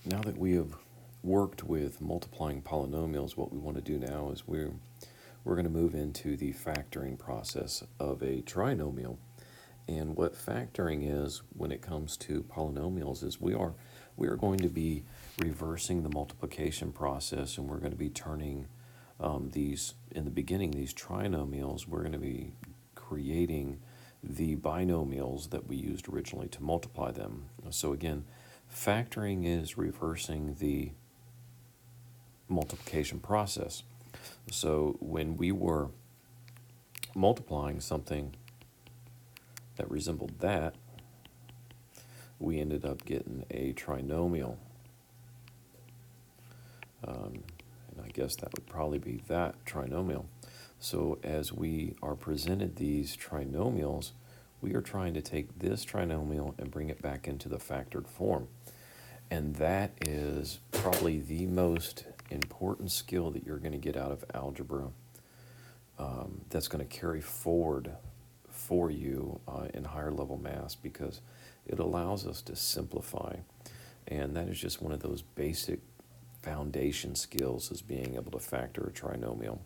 now that we have worked with multiplying polynomials, what we want to do now is we're going to move into the factoring process of a trinomial. And what factoring is when it comes to polynomials is we are going to be reversing the multiplication process, and we're going to be turning these, in the beginning, these trinomials, we're going to be creating the binomials that we used originally to multiply them. So again, factoring is reversing the multiplication process. So when we were multiplying something that resembled that, we ended up getting a trinomial. And I guess that would probably be that trinomial. So as we are presented these trinomials, we are trying to take this trinomial and bring it back into the factored form. And that is probably the most important skill that you're going to get out of algebra, that's going to carry forward for you in higher level math, because it allows us to simplify. And that is just one of those basic foundation skills, is being able to factor a trinomial.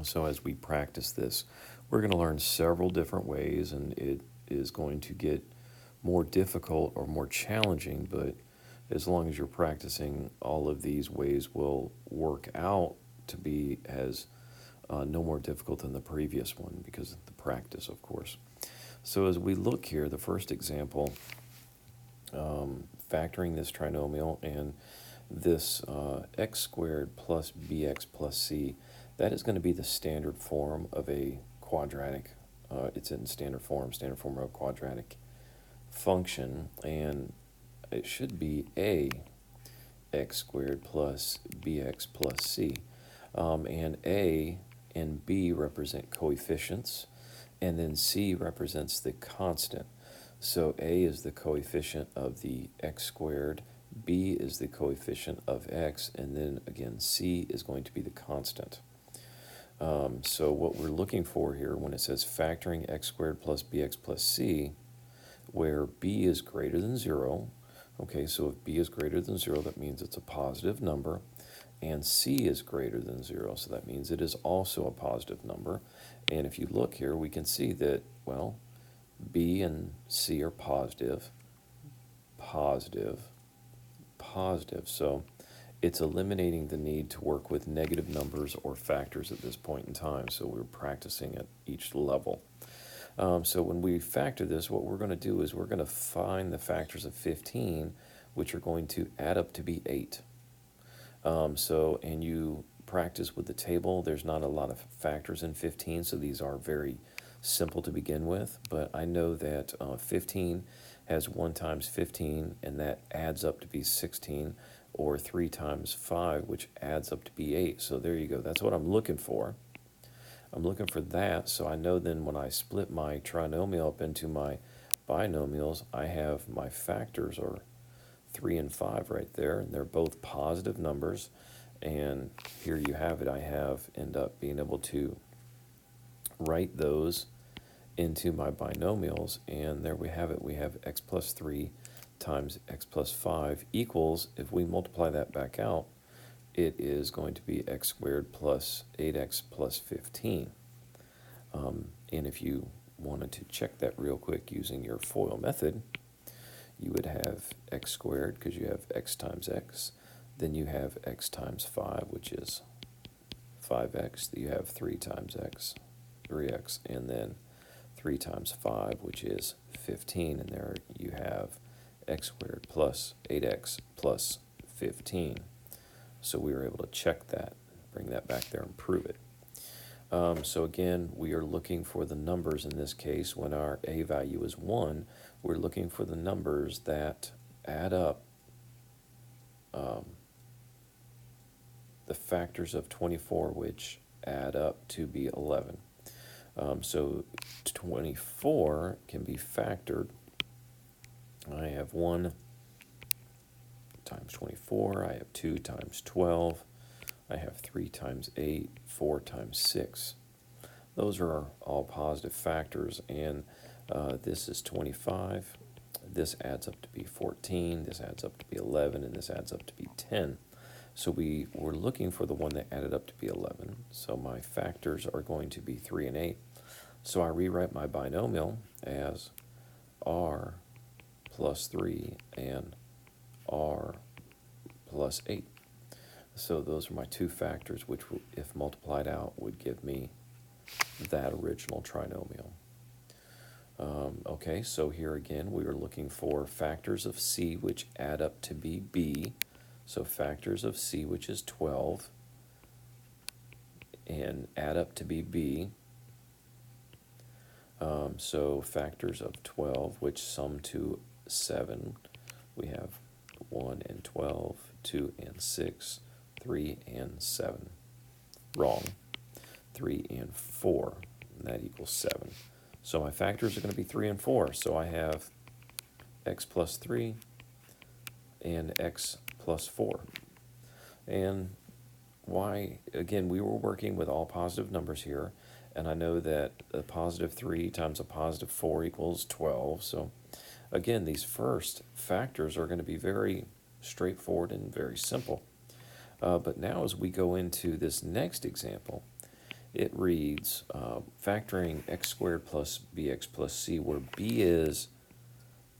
So as we practice this, we're going to learn several different ways, and it is going to get more difficult or more challenging, but as long as you're practicing, all of these ways will work out to be as no more difficult than the previous one, because of the practice, of course. So as we look here, the first example, factoring this trinomial, and this x squared plus bx plus c, that is going to be the standard form of a quadratic. It's in standard form of a quadratic function, and it should be a x squared plus bx plus c. And a and b represent coefficients, and then c represents the constant. So a is the coefficient of the x squared, b is the coefficient of x, and then again c is going to be the constant. So what we're looking for here when it says factoring x squared plus bx plus c, where b is greater than 0, okay, so if b is greater than 0, that means it's a positive number, and c is greater than 0, so that means it is also a positive number. And if you look here, we can see that, well, b and c are positive, positive, positive. So it's eliminating the need to work with negative numbers or factors at this point in time. So we're practicing at each level. So when we factor this, what we're going to do is we're going to find the factors of 15, which are going to add up to be 8. And you practice with the table. There's not a lot of factors in 15, so these are very simple to begin with. But I know that 15 has 1 times 15, and that adds up to be 16, or 3 times 5, which adds up to be 8. So there you go. That's what I'm looking for. I'm looking for that, so I know then when I split my trinomial up into my binomials, I have my factors are 3 and 5 right there, and they're both positive numbers. And here you have it. I end up being able to write those into my binomials, and there we have it. We have x plus 3 times x plus 5 equals, if we multiply that back out, it is going to be x squared plus 8x plus 15. And if you wanted to check that real quick using your FOIL method, you would have x squared, because you have x times x. Then you have x times 5, which is 5x. You have 3 times x, 3x, and then 3 times 5, which is 15. And there you have x squared plus 8x plus 15. So we were able to check that, bring that back there and prove it. So again, we are looking for the numbers in this case. When our a value is 1, we're looking for the numbers that add up the factors of 24, which add up to be 11. So 24 can be factored. I have 1 times 24, I have 2 times 12, I have 3 times 8, 4 times 6. Those are all positive factors, and this is 25, this adds up to be 14, this adds up to be 11, and this adds up to be 10. So we were looking for the one that added up to be 11. So my factors are going to be 3 and 8. So I rewrite my binomial as r plus 3 and r plus 8. So those are my two factors, which, if multiplied out, would give me that original trinomial. Okay, so here again, we are looking for factors of c, which add up to be b. So factors of c, which is 12, and add up to be b. So factors of 12, which sum to 7, we have 1 and 12, 2 and 6, 3 and 7. Wrong. 3 and 4, and that equals 7. So my factors are going to be 3 and 4. So I have x plus 3 and x plus 4. And why, again, we were working with all positive numbers here, and I know that a positive 3 times a positive 4 equals 12. So again, these first factors are going to be very straightforward and very simple. But now as we go into this next example, it reads factoring x squared plus bx plus c, where b is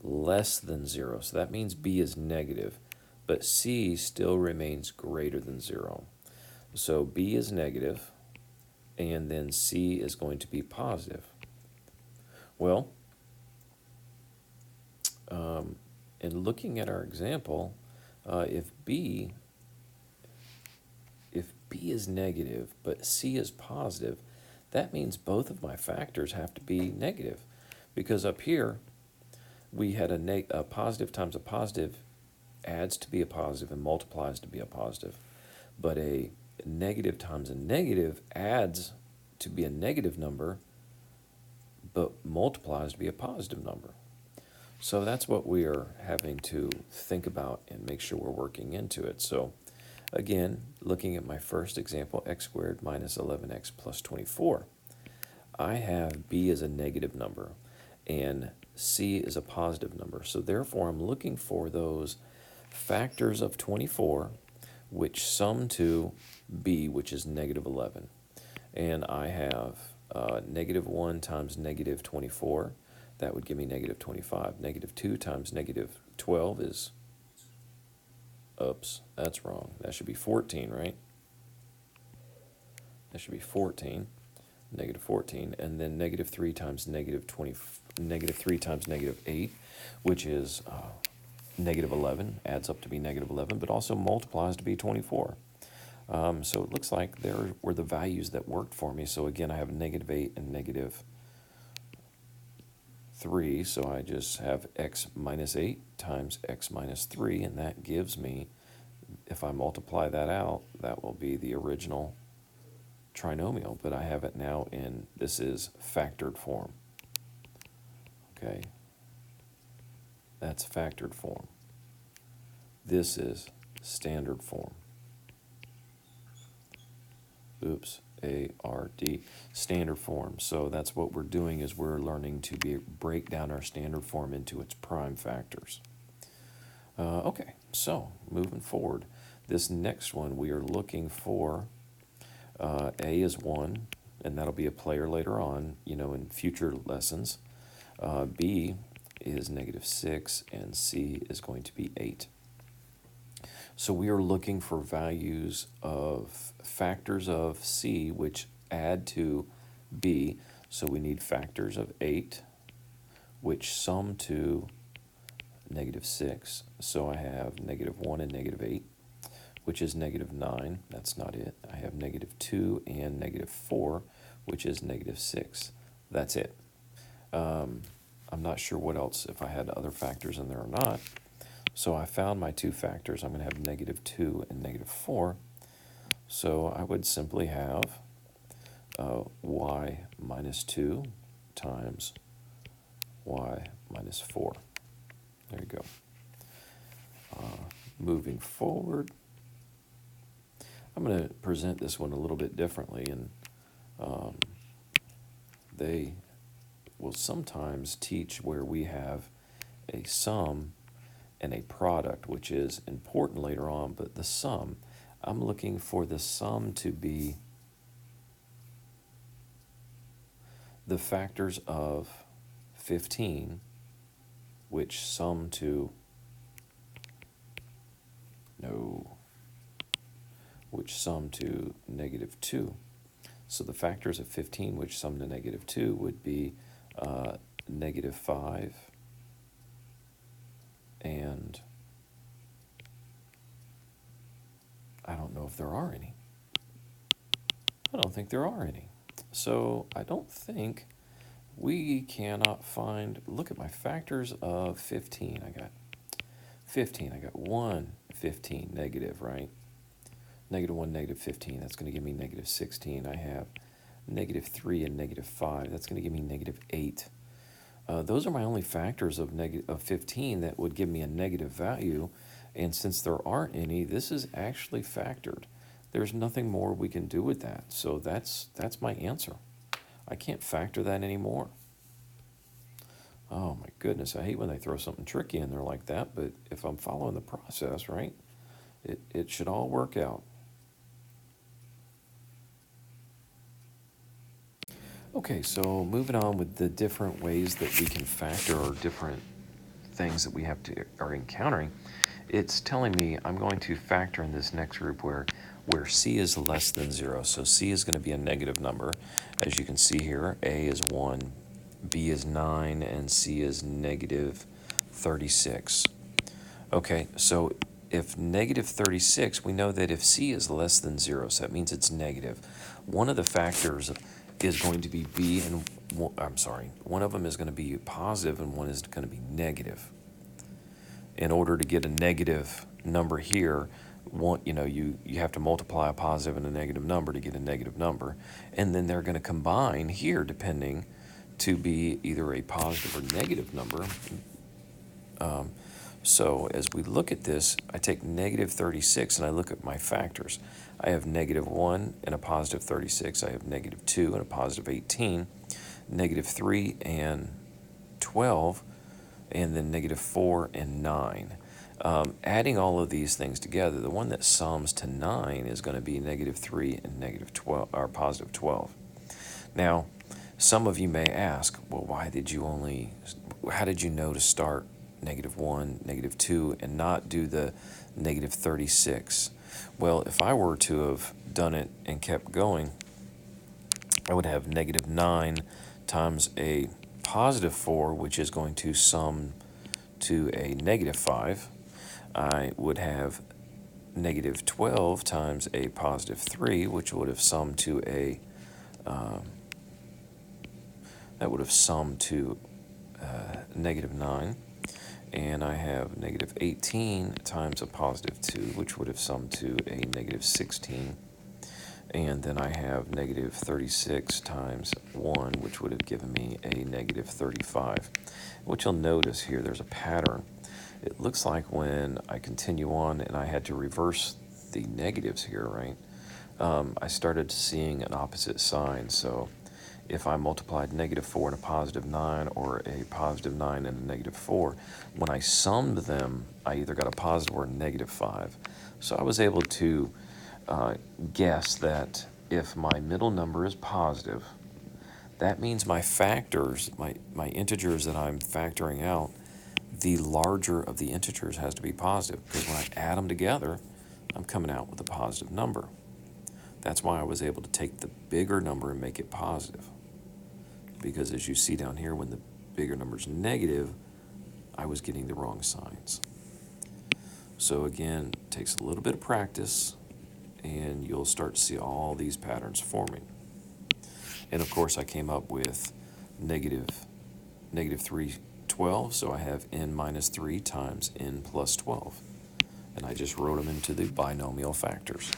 less than 0. So that means b is negative, but c still remains greater than 0. So b is negative, and then c is going to be positive. Well, in looking at our example, if b is negative but c is positive, that means both of my factors have to be negative, because up here we had a positive times a positive adds to be a positive and multiplies to be a positive, but a negative times a negative adds to be a negative number but multiplies to be a positive number. So that's what we are having to think about and make sure we're working into it. So again, looking at my first example, x squared minus 11x plus 24, I have b as a negative number and c is a positive number. So therefore, I'm looking for those factors of 24 which sum to b, which is negative 11. And I have negative 1 times negative 24. That would give me negative 25. Negative 2 times negative 12 is, oops, that's wrong. That should be 14, right? That should be 14, negative 14. And then negative 3 times negative 20, negative 3 times negative 8, which is negative 11, adds up to be negative 11, but also multiplies to be 24. So it looks like there were the values that worked for me. So again, I have negative 8 and negative 3, so I just have x minus 8 times x minus 3, and that gives me, if I multiply that out, that will be the original trinomial, but I have it now in, this is factored form. Okay, that's factored form. This is standard form. Oops, ARD, standard form. So that's what we're doing, is we're learning to break down our standard form into its prime factors. Okay, so moving forward, this next one we are looking for, A is 1, and that'll be a player later on, in future lessons. B is negative 6, and C is going to be 8. So we are looking for values of factors of C which add to B. So we need factors of 8 which sum to negative 6. So I have negative 1 and negative 8, which is negative 9. That's not it. I have negative 2 and negative 4, which is negative 6. That's it. I'm not sure what else, if I had other factors in there or not. So I found my two factors. I'm going to have negative 2 and negative 4. So I would simply have y minus 2 times y minus 4. There you go. Moving forward, I'm going to present this one a little bit differently, and they will sometimes teach where we have a sum and a product, which is important later on, but the sum, I'm looking for the sum to be the factors of 15, which sum to, which sum to -2. So the factors of 15, which sum to -2, would be -5 and I don't know if there are any. I don't think there are any. So I don't think we cannot find, look at my factors of 15. I got 15, I got 1, 15, negative, right? -1, -15, that's going to give me -16. I have -3 and -5, that's going to give me -8. Those are my only factors of 15 that would give me a negative value, and since there aren't any, this is actually factored. There's nothing more we can do with that, so that's my answer. I can't factor that anymore. Oh my goodness, I hate when they throw something tricky in there like that, but if I'm following the process, right, it should all work out. Okay, so moving on with the different ways that we can factor or different things that we are encountering, it's telling me I'm going to factor in this next group where C is less than 0. So C is going to be a negative number. As you can see here, A is 1, B is 9, and C is -36. Okay, so if -36, we know that if C is less than 0, so that means it's negative. One of the factors is going to be B, and one of them is going to be positive and one is going to be negative. In order to get a negative number here, you have to multiply a positive and a negative number to get a negative number, and then they're going to combine here depending to be either a positive or negative number. So as we look at this, I take -36 and I look at my factors. I have -1 and a positive 36. I have -2 and a positive 18, -3 and 12, and then -4 and 9. Adding all of these things together, the one that sums to 9 is going to be -3 and -12, or positive 12. Now, some of you may ask, well, how did you know to start -1, -2, and not do the -36? Well, if I were to have done it and kept going, I would have -9 times a positive 4, which is going to sum to a -5. I would have -12 times a positive 3, which would have summed to a -9. And I have -18 times a positive 2, which would have summed to a -16. And then I have -36 times 1, which would have given me a -35. What you'll notice here, there's a pattern. It looks like when I continue on and I had to reverse the negatives here, right, I started seeing an opposite sign. So if I multiplied -4 and a positive 9, or a positive 9 and a -4, when I summed them, I either got a positive or a -5. So I was able to guess that if my middle number is positive, that means my factors, my integers that I'm factoring out, the larger of the integers has to be positive, because when I add them together, I'm coming out with a positive number. That's why I was able to take the bigger number and make it positive. Because as you see down here, when the bigger number is negative, I was getting the wrong signs. So again, it takes a little bit of practice, and you'll start to see all these patterns forming. And of course, I came up with -3 12, so I have n minus 3 times n plus 12. And I just wrote them into the binomial factors.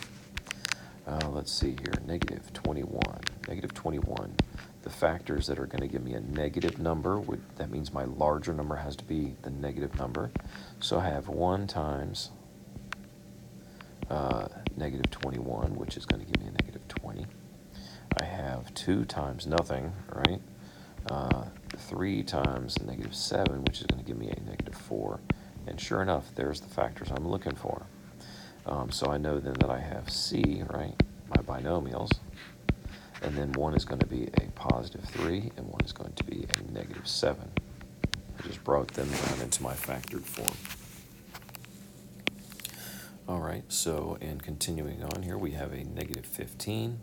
Let's see here, -21. -21. The factors that are going to give me a negative number, that means my larger number has to be the negative number. So I have 1 times -21, which is going to give me a -20. I have 2 times nothing, right? 3 times negative 7, which is going to give me a negative 4. And sure enough, there's the factors I'm looking for. So I know then that I have C, right, my binomials, and then one is going to be a positive 3, and one is going to be a negative 7. I just brought them down into my factored form. All right, so, and continuing on here, we have a negative 15,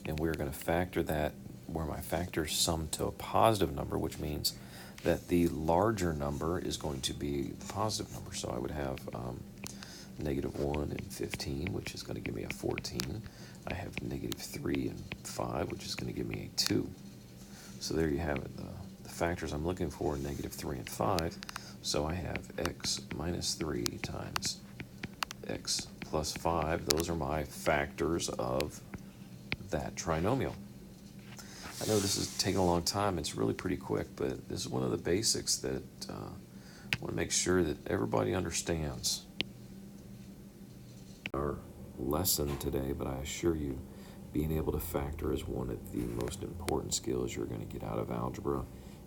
and we're going to factor that where my factors sum to a positive number, which means that the larger number is going to be the positive number. So I would have negative 1 and 15, which is going to give me a 14. I have negative 3 and 5, which is going to give me a 2. So there you have it, the factors I'm looking for, negative 3 and 5. So I have x minus 3 times x plus 5. Those are my factors of that trinomial. I know this is taking a long time. It's really pretty quick, but this is one of the basics that I want to make sure that everybody understands. Our lesson today, but I assure you, being able to factor is one of the most important skills you're going to get out of algebra.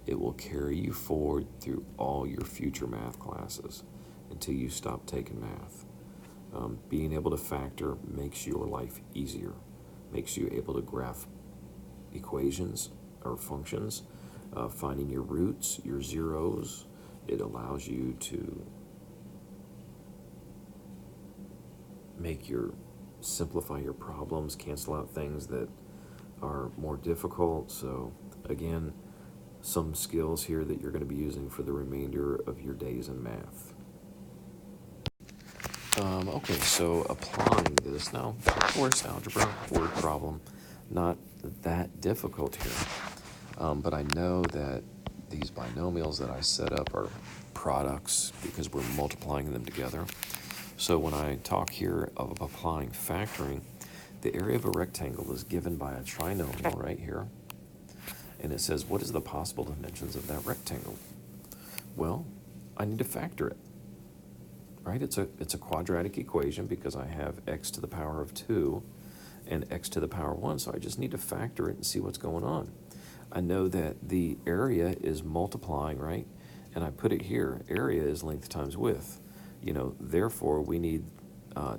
It will carry you forward through all your future math classes until you stop taking math. Being able to factor makes your life easier, makes you able to graph equations or functions, finding your roots, your zeros. It allows you to simplify your problems, cancel out things that are more difficult. So again, some skills here that you're going to be using for the remainder of your days in math. Okay, so applying this now, of course, algebra, word problem, not that difficult here. But I know that these binomials that I set up are products because we're multiplying them together. So when I talk here of applying factoring, the area of a rectangle is given by a trinomial right here. And it says, what is the possible dimensions of that rectangle? Well, I need to factor it, right? It's a quadratic equation because I have x to the power of 2 and x to the power 1, so I just need to factor it and see what's going on. I know that the area is multiplying, right? And I put it here, area is length times width. Therefore, we need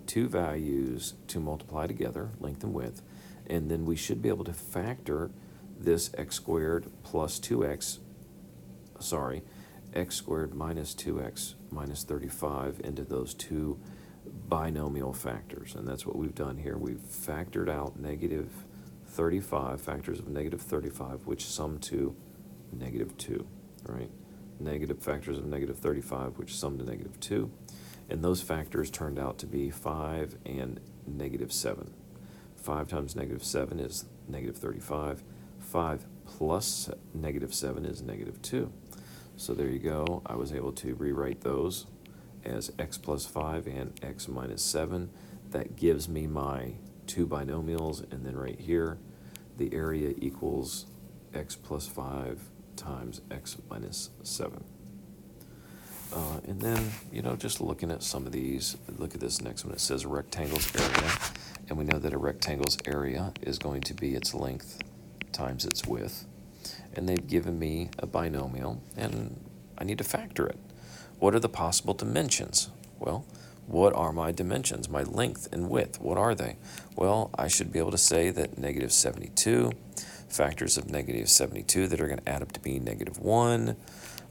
two values to multiply together, length and width, and then we should be able to factor this x squared plus 2x, x squared minus 2x minus 35 into those two binomial factors. And that's what we've done here. We've factored out negative 35, factors of negative 35, which sum to negative 2, right? Negative factors of negative 35, which sum to negative 2. And those factors turned out to be 5 and negative 7. 5 times negative 7 is negative 35. 5 plus negative 7 is negative 2. So there you go. I was able to rewrite those as x plus 5 and x minus 7. That gives me my two binomials, and then right here, the area equals x plus 5 times x minus 7. And then, just looking at some of these, look at this next one. It says a rectangle's area, and we know that a rectangle's area is going to be its length times its width. And they've given me a binomial, and I need to factor it. What are the possible dimensions? Well, what are my dimensions? My length and width, what are they? Well, I should be able to say that negative 72, factors of negative 72 that are going to add up to be negative 1.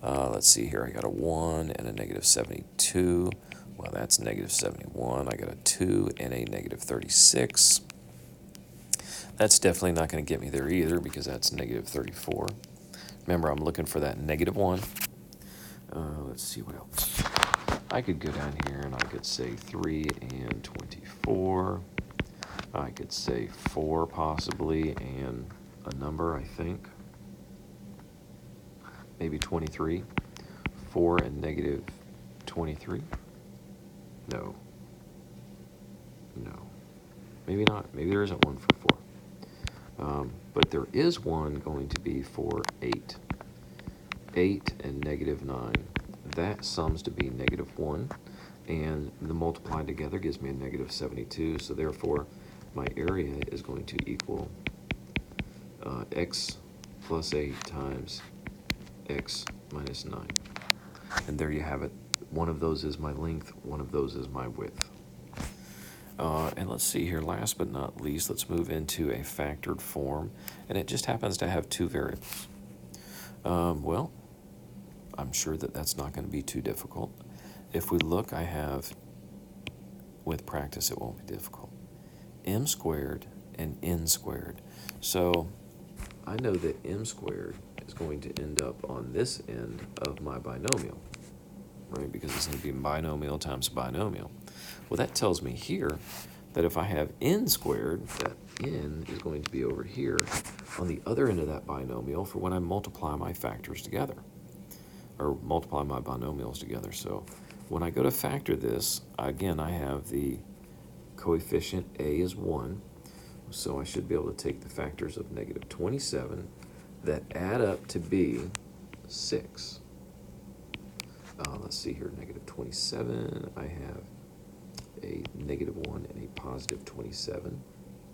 Let's see here, I got a 1 and a negative 72. Well, that's negative 71. I got a 2 and a negative 36. That's definitely not going to get me there either because that's negative 34. Remember, I'm looking for that negative 1. Let's see what else. I could go down here and I could say 3 and 24. I could say 4 possibly and a number, I think. Maybe 23. 4 and negative 23. No. Maybe not. Maybe there isn't one for 4. But there is one going to be for 8. 8 and negative 9. That sums to be negative 1. And the multiplied together gives me a negative 72. So therefore, my area is going to equal x plus 8 times x minus 9. And there you have it. One of those is my length, one of those is my width. And let's see here, last but not least, let's move into a factored form, and it just happens to have two variables. Well, I'm sure that that's not going to be too difficult. If we look, I have, with practice it won't be difficult, m squared and n squared. So I know that m squared is going to end up on this end of my binomial, right? Because it's going to be binomial times binomial. Well, that tells me here that if I have n squared, that n is going to be over here on the other end of that binomial for when I multiply my factors together, or multiply my binomials together. So when I go to factor this, again, I have the coefficient a is 1, so I should be able to take the factors of negative 27 that add up to be 6. Let's see here, negative 27, I have a negative 1 and a positive 27.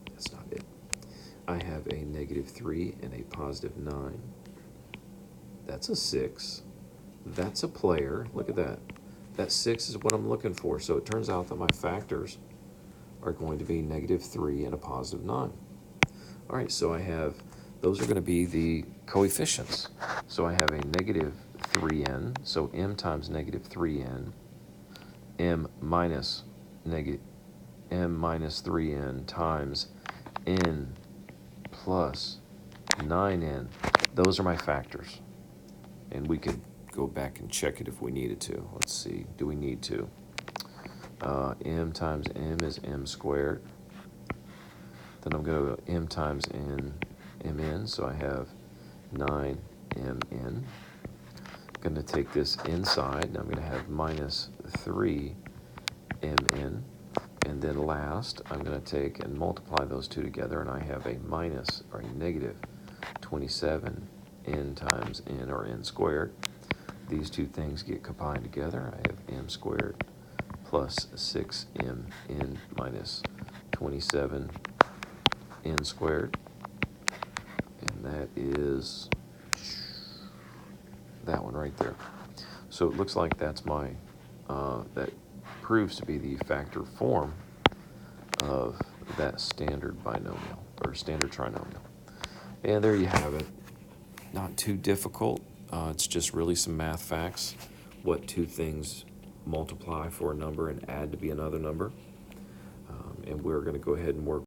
That's not it. I have a negative 3 and a positive 9. That's a 6. That's a player. Look at that. That 6 is what I'm looking for. So it turns out that my factors are going to be negative 3 and a positive 9. All right, so I have, those are going to be the coefficients. So I have a negative 3n, so m times negative 3n, m minus 3n times n plus 9n. Those are my factors. And we could go back and check it if we needed to. Let's see, do we need to? M times m is m squared. Then I'm going to go m times n, mn, so I have 9mn. I'm going to take this inside, and I'm going to have minus 3mn. And then last, I'm going to take and multiply those two together, and I have a minus, or a negative 27n times n, or n squared. These two things get combined together. I have m squared plus 6mn minus 27n squared. And that is that one right there. So it looks like that's my, that proves to be the factor form of that standard binomial, or standard trinomial. And there you have it. Not too difficult. It's just really some math facts. What two things multiply for a number and add to be another number. And we're going to go ahead and work